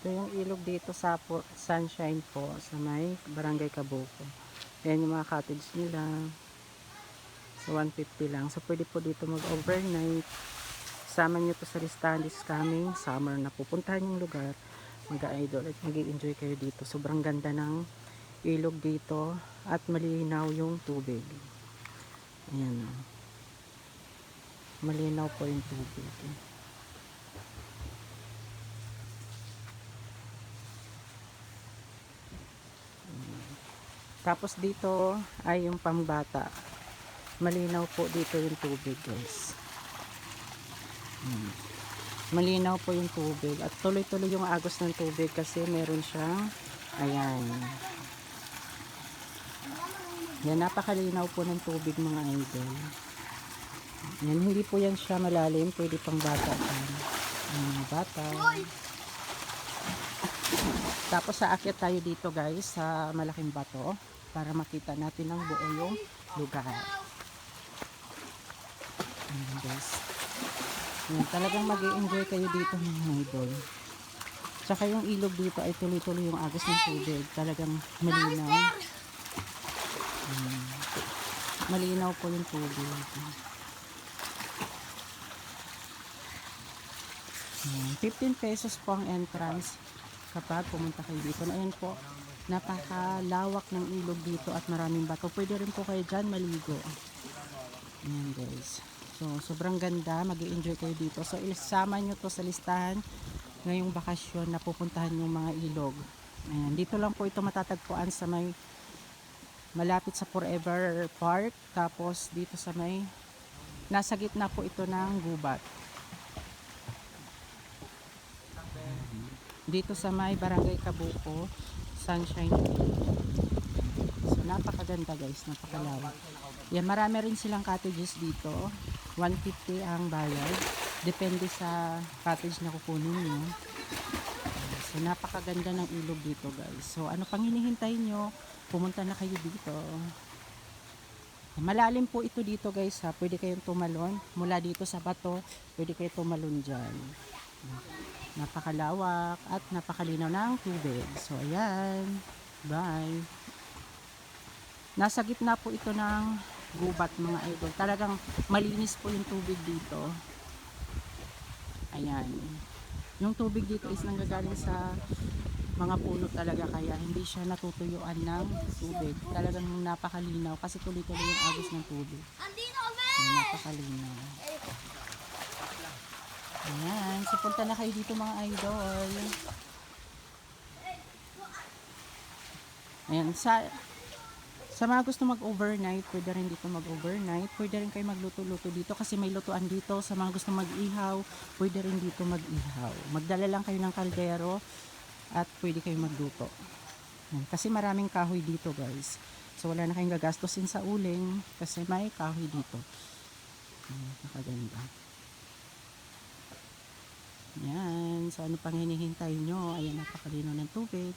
Ito yung ilog dito sa Sunshine po, sa may Barangay Kabuko. Ayan yung mga cottage nila. So, 150 lang. So, pwede po dito mag-overnight. Sama nyo to sa listahan this coming summer na pupuntahan yung lugar. Mag-idol at mag-i-enjoy kayo dito. Sobrang ganda ng ilog dito at malinaw yung tubig. Ayan. Malinaw po yung tubig. Tapos dito ay yung pambata. Malinaw po dito yung tubig, guys. Malinaw po yung tubig at tuloy-tuloy yung agos ng tubig kasi meron siyang ayan. Yan, napakalinaw po ng tubig, mga idol. Yan, hindi po yan siya malalim, pwede pang bata yan. Mga bata. Tapos aakyat tayo dito, guys, sa malaking bato para makita natin ang buo yung lugar. Ayan, guys. Ayan, talagang mag-i-enjoy kayo dito, mga idol. Tsaka yung ilog dito ay tuloy-tuloy yung agos ng tubig. Talagang malinaw. Malinaw po yung tubig. 15 pesos po ang entrance kapag pumunta kayo dito. Na ayan po, napakalawak ng ilog dito at maraming bato. Pwede rin po kayo dyan maligo. Ayan, guys. So, sobrang ganda. Mag-i-enjoy kayo dito. So, isama nyo to sa listahan ngayong bakasyon na pupuntahan yung mga ilog. Ayan, dito lang po ito matatagpuan sa may malapit sa Forever Park. Tapos dito sa may nasa gitna po ito ng gubat. Dito sa may Barangay Kabuko, Sunshine. So napakaganda, guys, napakalawak. Yan, marami rin silang cottages dito. 150 ang bayad. Depende sa cottage na kukunin nyo. So napakaganda ng ilog dito, guys. So ano pang hinihintay nyo? Pumunta na kayo dito. Malalim po ito dito, guys, ha. Pwede kayong tumalon mula dito sa bato. Pwede kayo tumalon dyan. Napakalawak at napakalinaw ng tubig. So ayan. Bye. Nasa gitna po ito ng gubat, mga idol. Talagang malinis po yung tubig dito. Ayan. Yung tubig dito is nanggagaling sa mga puno talaga, kaya hindi siya natutuyuan ng tubig. Talagang napakalinaw kasi tuloy-tuloy yung agos ng tubig. Ayan, napakalinaw. Ayan, so punta na kayo dito, mga idol. Ayan, sa mga gusto mag-overnight, pwede rin dito mag-overnight. Pwede rin kayo magluto-luto dito kasi may lutuan dito. Sa mga gusto mag-ihaw, pwede rin dito mag-ihaw. Magdala lang kayo ng kaldero at pwede kayo magluto. Ayan, kasi maraming kahoy dito, guys. So wala na kayong gagastusin sa uling kasi may kahoy dito. Ayan, nakaganda. Yan. So, ano pang hinihintay nyo? Ayan, napakalino ng tubig.